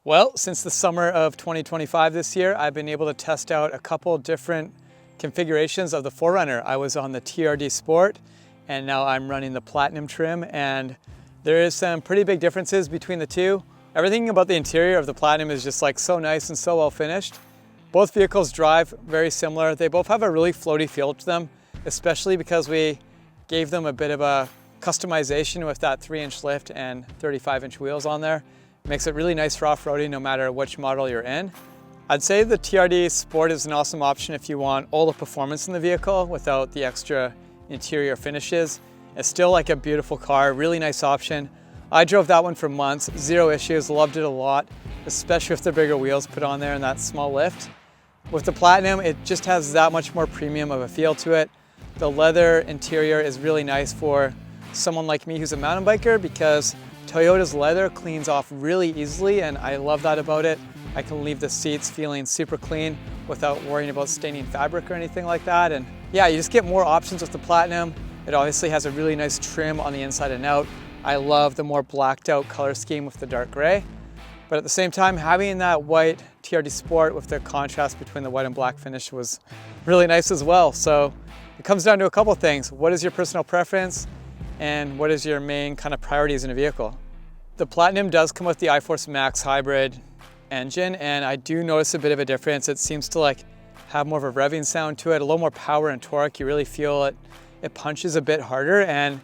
Well, since the summer of 2025 this year, I've been able to test out a couple different configurations of the 4Runner. I was on the TRD Sport and now I'm running the Platinum trim, and there is some pretty big differences between the two. Everything about the interior of the Platinum is just like so nice and so well finished. Both vehicles drive very similar. They both have a really floaty feel to them, especially because we gave them a bit of a customization with that 3-inch lift and 35-inch wheels on there. Makes it really nice for off-roading no matter which model you're in. I'd say the TRD Sport is an awesome option if you want all the performance in the vehicle without the extra interior finishes. It's still like a beautiful car, really nice option. I drove that one for months, zero issues, loved it a lot, especially with the bigger wheels put on there and that small lift. With the Platinum, it just has that much more premium of a feel to it. The leather interior is really nice for someone like me who's a mountain biker because Toyota's leather cleans off really easily, and I love that about it. I can leave the seats feeling super clean without worrying about staining fabric or anything like that. And yeah, you just get more options with the Platinum. It obviously has a really nice trim on the inside and out. I love the more blacked out color scheme with the dark gray. But at the same time, having that white TRD Sport with the contrast between the white and black finish was really nice as well. So it comes down to a couple things. What is your personal preference? And what is your main kind of priorities in a vehicle? The Platinum does come with the iForce Max hybrid engine, and I do notice a bit of a difference. It seems to like have more of a revving sound to it, a little more power and torque. You really feel it. It punches a bit harder, and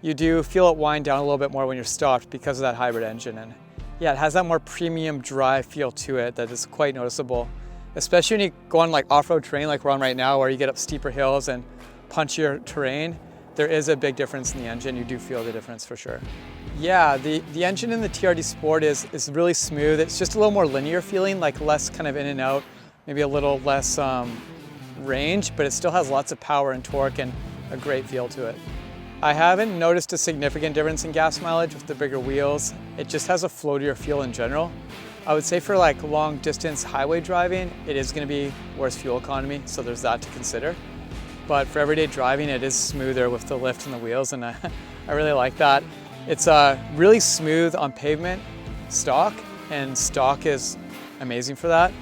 you do feel it wind down a little bit more when you're stopped because of that hybrid engine. And yeah, it has that more premium drive feel to it that is quite noticeable, especially when you go on like off-road terrain like we're on right now, where you get up steeper hills and punchier terrain. There is a big difference in the engine. You do feel the difference for sure. Yeah, the engine in the TRD Sport is really smooth. It's just a little more linear feeling, like less kind of in and out, maybe a little less range, but it still has lots of power and torque and a great feel to it. I haven't noticed a significant difference in gas mileage with the bigger wheels. It just has a floatier feel in general. I would say for like long distance highway driving, it is going to be worse fuel economy, so there's that to consider. But for everyday driving, it is smoother with the lift and the wheels, and I really like that. It's really smooth on pavement stock, and stock is amazing for that.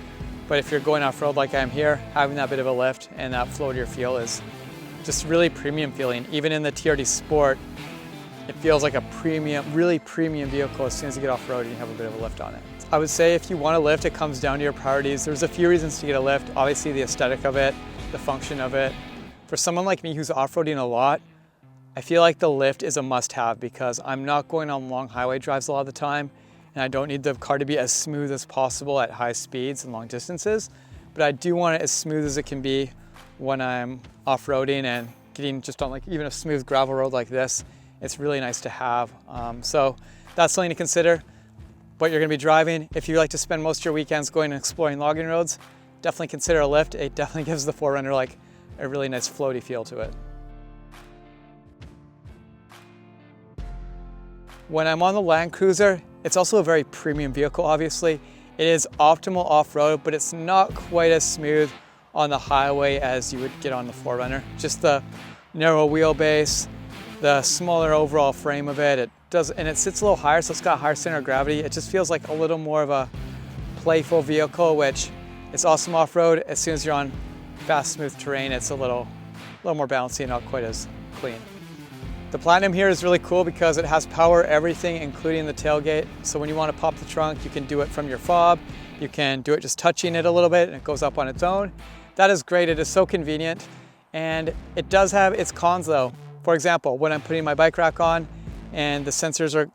But if you're going off-road like I am here, having that bit of a lift and that floatier feel is just really premium feeling. Even in the TRD Sport, it feels like a premium, really premium vehicle as soon as you get off-road and you have a bit of a lift on it. I would say if you want a lift, it comes down to your priorities. There's a few reasons to get a lift. Obviously the aesthetic of it, the function of it. For someone like me who's off-roading a lot, I feel like the lift is a must-have because I'm not going on long highway drives a lot of the time, and I don't need the car to be as smooth as possible at high speeds and long distances, but I do want it as smooth as it can be when I'm off-roading and getting just on like even a smooth gravel road like this. It's really nice to have. So that's something to consider. What you're gonna be driving, if you like to spend most of your weekends going and exploring logging roads, definitely consider a lift. It definitely gives the 4Runner like a really nice floaty feel to it. When I'm on the Land Cruiser, it's also a very premium vehicle, obviously. It is optimal off-road, but it's not quite as smooth on the highway as you would get on the 4Runner. Just the narrow wheelbase, the smaller overall frame of it, and it sits a little higher, so it's got a higher center of gravity. It just feels like a little more of a playful vehicle, which is awesome off-road. As soon as you're on fast, smooth terrain, it's a little more bouncy and not quite as clean. The Platinum here is really cool because it has power everything, including the tailgate. So when you want to pop the trunk, you can do it from your fob. You can do it just touching it a little bit and it goes up on its own. That is great. It is so convenient, and it does have its cons though. For example, when I'm putting my bike rack on and the sensors are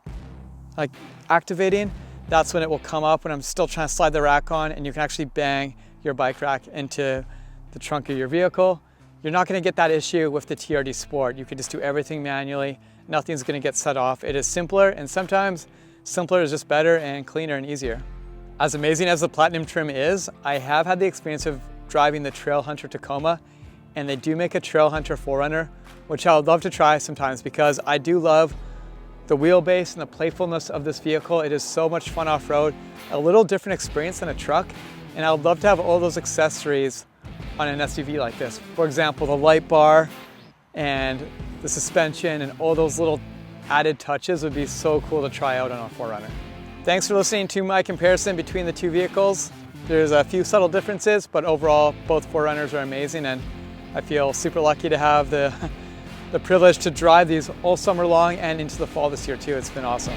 like activating, that's when it will come up when I'm still trying to slide the rack on, and you can actually bang your bike rack into the trunk of your vehicle. You're not going to get that issue with the TRD Sport. You can just do everything manually. Nothing's going to get set off. It is simpler, and sometimes simpler is just better and cleaner and easier. As amazing as the Platinum trim is, I have had the experience of driving the Trailhunter Tacoma, and they do make a Trailhunter 4Runner, which I would love to try sometimes because I do love the wheelbase and the playfulness of this vehicle. It is so much fun off-road, a little different experience than a truck, and I would love to have all those accessories on an SUV like this. For example, the light bar and the suspension and all those little added touches would be so cool to try out on a 4Runner. Thanks for listening to my comparison between the two vehicles. There's a few subtle differences, but overall both 4Runners are amazing, and I feel super lucky to have the privilege to drive these all summer long and into the fall this year too. It's been awesome.